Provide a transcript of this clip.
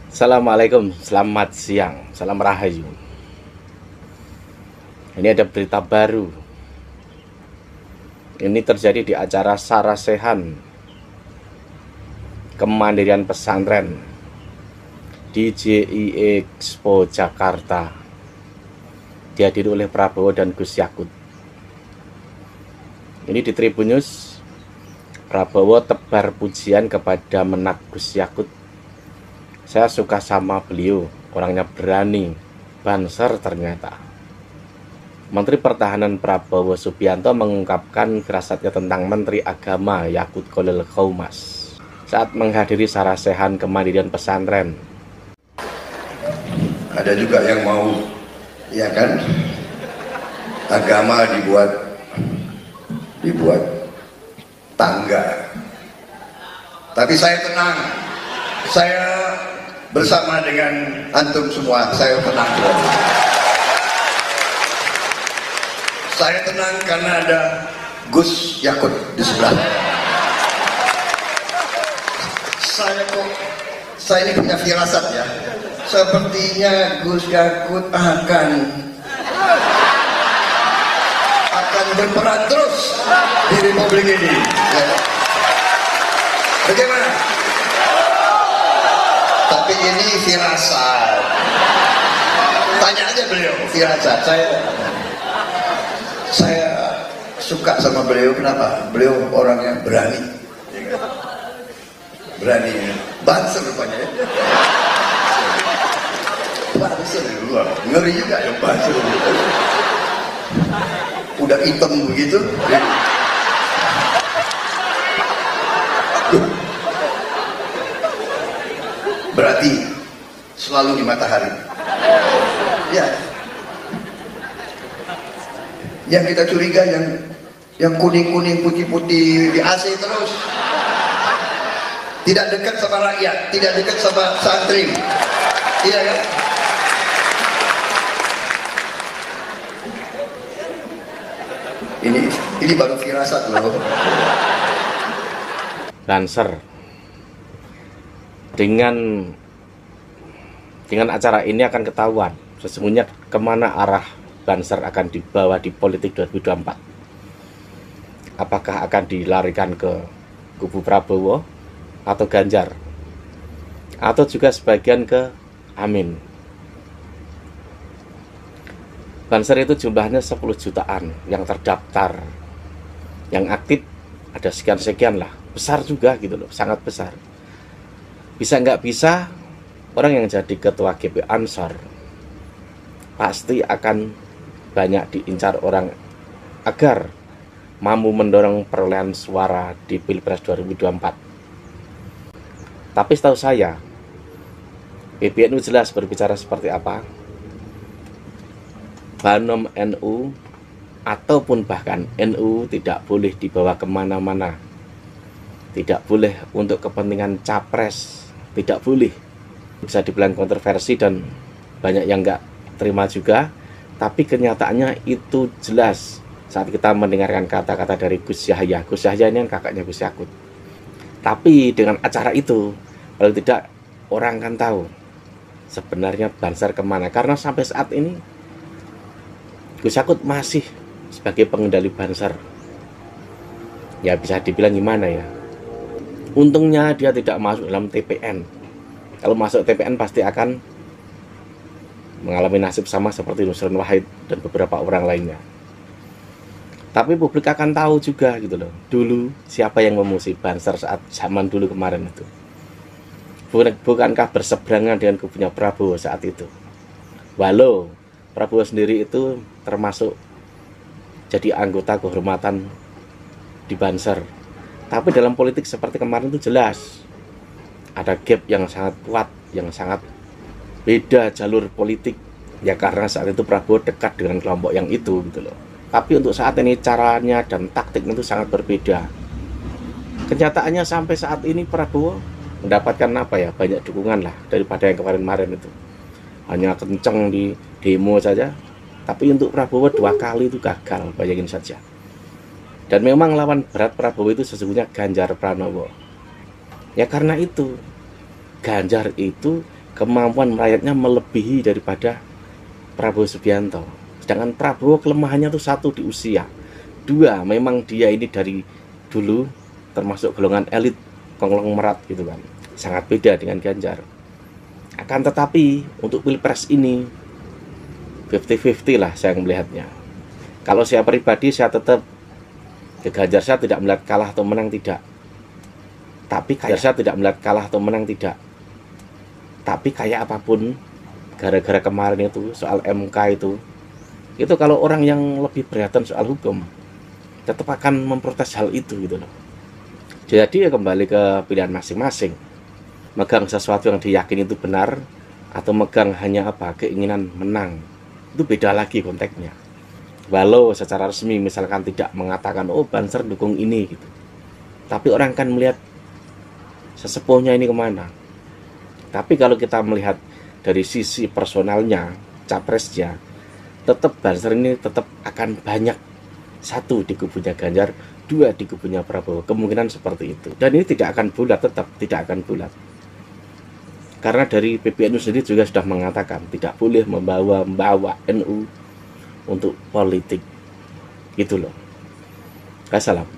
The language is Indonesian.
Assalamualaikum, selamat siang, salam rahayu. Ini ada berita baru. Ini terjadi di acara sarasehan kemandirian pesantren di JIE Expo Jakarta, dihadiri oleh Prabowo dan Gus Yakut. Ini di Tribun News, Prabowo tebar pujian kepada Menak Gus Yakut. Saya suka sama beliau, orangnya berani, banser ternyata. Menteri Pertahanan Prabowo Subianto mengungkapkan firasatnya tentang Menteri Agama Yakut Kholil Qomas saat menghadiri sarasehan kemandirian pesantren. Ada juga yang mau, ya kan, agama dibuat tangga. Tapi saya tenang, saya bersama dengan antum semua, saya tenang. Saya tenang karena ada Gus Yakut di sebelah. Saya ini punya firasat ya. Sepertinya Gus Yakut akan berperan terus di Republik ini. Ya. Bagaimana? Tapi ini firasat. Tanya aja beliau firasat. Saya suka sama beliau. Kenapa? Beliau orangnya berani. Berani. Banser rupanya ya. Banser luar. Ngeri juga ya banser. Udah hitam begitu. Berarti selalu di matahari. Ya. Yang kita curiga yang kuning-kuning, putih-putih di AC terus. Tidak dekat sama rakyat, tidak dekat sama santri. Iya kan? Ini baru firasat loh. Banser. Dengan acara ini akan ketahuan sesungguhnya kemana arah banser akan dibawa di politik 2024. Apakah akan dilarikan ke kubu Prabowo atau Ganjar, atau juga sebagian ke Amin. Banser itu jumlahnya 10 jutaan yang terdaftar, yang aktif ada sekian-sekian lah, besar juga gitu loh, sangat besar. Bisa nggak bisa, orang yang jadi ketua GP Ansor pasti akan banyak diincar orang agar mampu mendorong perolehan suara di Pilpres 2024. Tapi setahu saya, PBNU jelas berbicara seperti apa. Banom NU ataupun bahkan NU tidak boleh dibawa kemana-mana. Tidak boleh untuk kepentingan capres, tidak boleh. Bisa dibilang kontroversi dan banyak yang nggak terima juga. Tapi kenyataannya itu jelas saat kita mendengarkan kata-kata dari Gus Yahya. Gus Yahya ini kan kakaknya Gus Yakut. Tapi dengan acara itu, paling tidak orang kan tahu sebenarnya banser kemana. Karena sampai saat ini Gus Yakut masih sebagai pengendali banser. Ya bisa dibilang gimana ya. Untungnya dia tidak masuk dalam TPN. Kalau masuk TPN pasti akan mengalami nasib sama seperti Nusron Wahid dan beberapa orang lainnya. Tapi publik akan tahu juga gitu loh. Dulu siapa yang memusuhi banser saat zaman dulu kemarin itu. Bukankah berseberangan dengan kubunya Prabowo saat itu? Walau Prabowo sendiri itu termasuk jadi anggota kehormatan di banser. Tapi dalam politik seperti kemarin itu jelas ada gap yang sangat kuat, yang sangat beda jalur politik. Ya karena saat itu Prabowo dekat dengan kelompok yang itu gitu loh. Tapi untuk saat ini caranya dan taktiknya itu sangat berbeda. Kenyataannya sampai saat ini Prabowo mendapatkan apa ya, banyak dukungan lah daripada yang kemarin-kemarin itu. Hanya kenceng di demo saja. Tapi untuk Prabowo 2 kali itu gagal, bayangin saja. Dan memang lawan berat Prabowo itu sesungguhnya Ganjar Pranowo. Ya karena itu Ganjar itu kemampuan merayatnya melebihi daripada Prabowo Subianto. Sedangkan Prabowo kelemahannya tuh satu di usia, dua memang dia ini dari dulu termasuk golongan elit konglomerat gitu kan, sangat beda dengan Ganjar. Akan tetapi untuk pilpres ini 50-50 lah saya melihatnya. Kalau saya pribadi saya tetap ke Ganjar, saya tidak melihat kalah atau menang tidak. Tapi kayak saya tidak melihat kalah atau menang tidak. Tapi kayak apapun, gara-gara kemarin itu soal MK itu kalau orang yang lebih berhati soal hukum tetap akan memprotes hal itu gitu loh. Jadi ya kembali ke pilihan masing-masing. Megang sesuatu yang diyakini itu benar atau megang hanya keinginan menang, itu beda lagi konteksnya. Walau secara resmi misalkan tidak mengatakan oh Banser dukung ini gitu, tapi orang kan melihat sesepuhnya ini kemana. Tapi kalau kita melihat dari sisi personalnya, capresnya, tetap Banser ini tetap akan banyak, satu di kubunya Ganjar, dua di kubunya Prabowo, kemungkinan seperti itu. Dan ini tidak akan bulat, tetap tidak akan bulat. Karena dari PBNU sendiri juga sudah mengatakan tidak boleh membawa NU untuk politik, gitu loh. Wassalam.